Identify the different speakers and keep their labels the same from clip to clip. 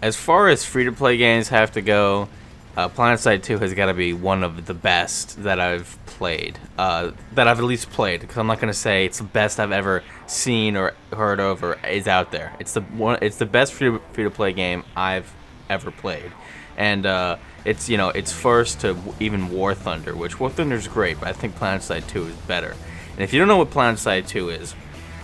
Speaker 1: As far as free-to-play games have to go, Planetside 2 has got to be one of the best that I've played. That I've at least played, because I'm not gonna say it's the best I've ever seen or heard of or is out there. It's the one. It's the best free-to-play game I've ever played, and it's first to even War Thunder, which War Thunder is great, but I think Planetside 2 is better. And if you don't know what Planetside 2 is,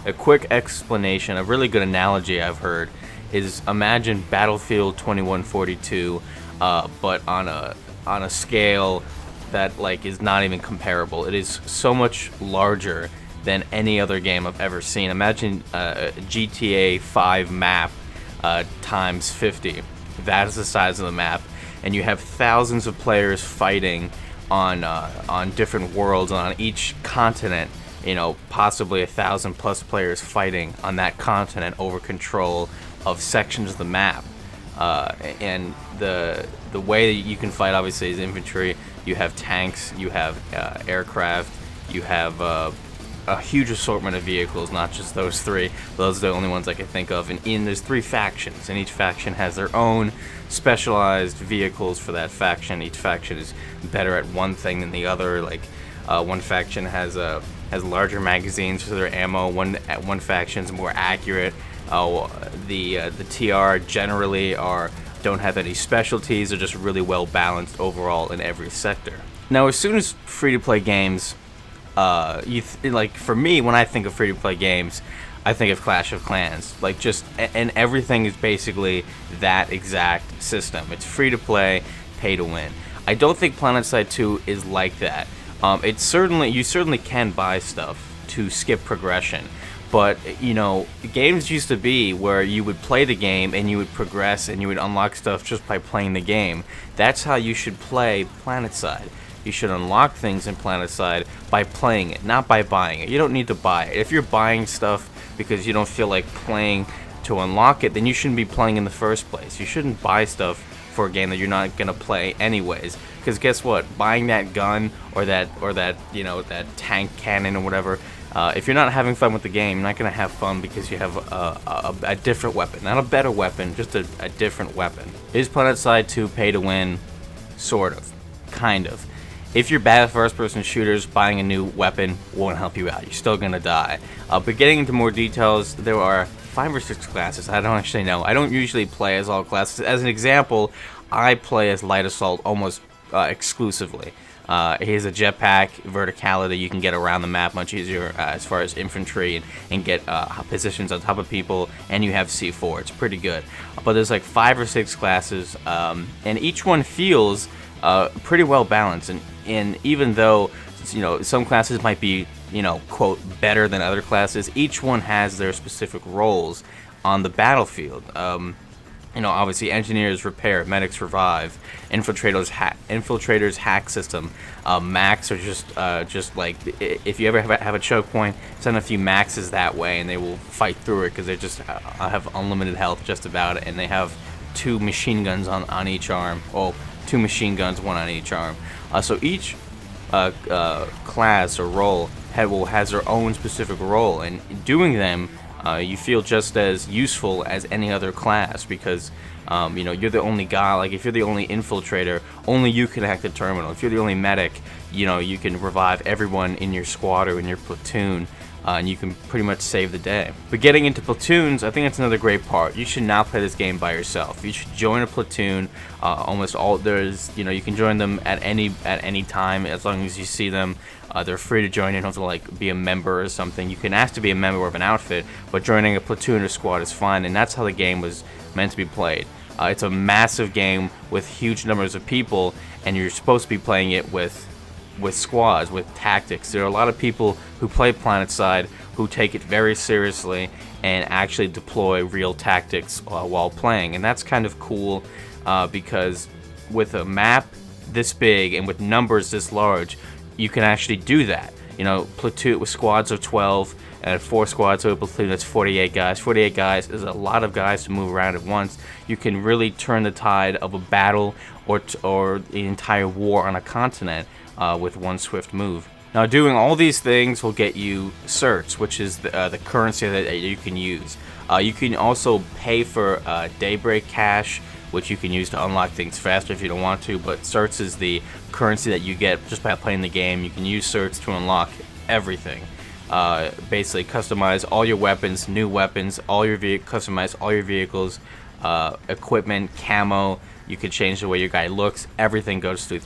Speaker 1: a quick explanation, a really good analogy I've heard is imagine Battlefield 2142, but on a scale that like is not even comparable. It is so much larger than any other game I've ever seen. Imagine a GTA 5 map times 50. That is the size of the map, and you have thousands of players fighting on different worlds and on each continent. Possibly 1,000+ players fighting on that continent over control of sections of the map, and the way that you can fight obviously is infantry. You have tanks, you have aircraft, you have a huge assortment of vehicles, not just those three. Those are the only ones I can think of. And there's 3 factions, and each faction has their own specialized vehicles for that faction. Each faction is better at one thing than the other. Like one faction has larger magazines for their ammo. One faction is more accurate. The TR generally don't have any specialties. They're just really well balanced overall in every sector. Now, as soon as free-to-play games, for me, when I think of free-to-play games, I think of Clash of Clans. And everything is basically that exact system. It's free-to-play, pay-to-win. I don't think Planetside 2 is like that. You certainly can buy stuff to skip progression. But, games used to be where you would play the game and you would progress and you would unlock stuff just by playing the game. That's how you should play Planetside. You should unlock things in Planetside by playing it, not by buying it. You don't need to buy it. If you're buying stuff because you don't feel like playing to unlock it, then you shouldn't be playing in the first place. You shouldn't buy stuff for a game that you're not going to play anyways. Because guess what? Buying that gun or that tank cannon or whatever, if you're not having fun with the game, you're not going to have fun because you have a different weapon. Not a better weapon, just a different weapon. Is Planetside 2 pay to win? Sort of. Kind of. If you're bad at first-person shooters, buying a new weapon won't help you out. You're still going to die. But getting into more details, there are 5 or 6 classes. I don't actually know. I don't usually play as all classes. As an example, I play as Light Assault almost exclusively. He has a jetpack, verticality. You can get around the map much easier as far as infantry and get positions on top of people, and you have C4. It's pretty good. But there's like 5 or 6 classes, and each one feels pretty well balanced. And even though some classes might be quote better than other classes, each one has their specific roles on the battlefield. Obviously, engineers repair, medics revive, infiltrators hack system. Max are just like, if you ever have a choke point, send a few maxes that way, and they will fight through it because they just have unlimited health just about it, and they have 2 machine guns on each arm. Oh, 2 machine guns, 1 on each arm. So each class or role has their own specific role, and doing them, you feel just as useful as any other class because you're the only guy. Like if you're the only infiltrator, only you can hack the terminal. If you're the only medic, you can revive everyone in your squad or in your platoon, and you can pretty much save the day. But getting into platoons, I think that's another great part. You should not play this game by yourself. You should join a platoon. You can join them at any time as long as you see them. They're free to join. You don't have to be a member or something. You can ask to be a member of an outfit, but joining a platoon or squad is fine, and that's how the game was meant to be played. It's a massive game with huge numbers of people, and you're supposed to be playing it with squads, with tactics. There are a lot of people who play Planetside who take it very seriously and actually deploy real tactics while playing, and that's kind of cool because with a map this big and with numbers this large, you can actually do that. Platoon with squads of 12 and 4 squads of a platoon, that's 48 guys. 48 guys is a lot of guys to move around at once. You can really turn the tide of a battle or the entire war on a continent with one swift move. Now, doing all these things will get you certs, which is the currency that you can use. You can also pay for Daybreak Cash, which you can use to unlock things faster if you don't want to, but certs is the currency that you get just by playing the game. You can use certs to unlock everything. Basically, customize all your weapons, new weapons, customize all your vehicles, equipment, camo. You can change the way your guy looks. Everything goes through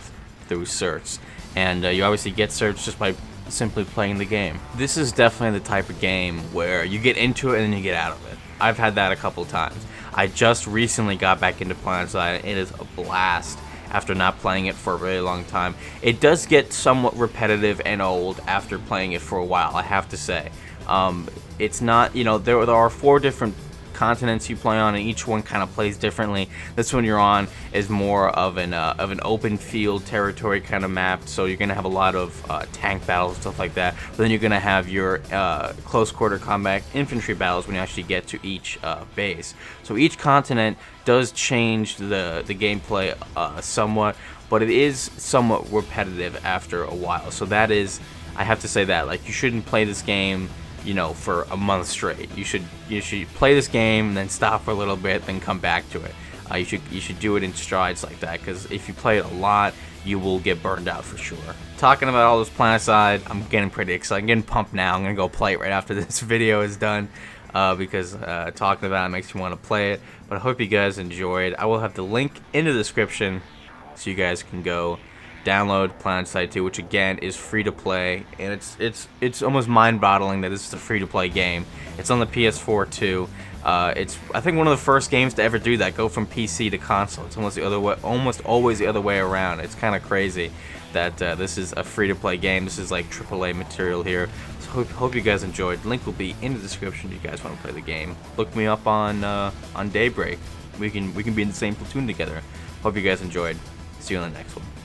Speaker 1: certs. And you obviously get certs just by simply playing the game. This is definitely the type of game where you get into it and then you get out of it. I've had that a couple times. I just recently got back into Planetside, and it is a blast after not playing it for a really long time. It does get somewhat repetitive and old after playing it for a while, I have to say. It's not, there are 4 different continents you play on, and each one kind of plays differently. This one you're on is more of an open field territory kind of map, so you're gonna have a lot of tank battles and stuff like that. But then you're gonna have your close quarter combat infantry battles when you actually get to each base. So each continent does change the gameplay somewhat, but it is somewhat repetitive after a while. So that is, I have to say that, like, you shouldn't play this game for a month straight. You should play this game and then stop for a little bit, then come back to it. You should do it in strides like that, because if you play it a lot, you will get burned out for sure. Talking about all this Planetside, I'm getting pretty excited. I'm getting pumped now. I'm gonna go play it right after this video is done, because talking about it makes me want to play it. But I hope you guys enjoyed. I will have the link in the description so you guys can go download Planetside 2, which again is free to play, and it's almost mind-boggling that this is a free-to-play game. It's on the PS4 too. It's, I think, one of the first games to ever do that, go from PC to console. It's almost always the other way around. It's kind of crazy that this is a free-to-play game. This is like AAA material here. So hope you guys enjoyed. Link will be in the description if you guys want to play the game. Look me up on Daybreak. We can be in the same platoon together. Hope you guys enjoyed. See you in the next one.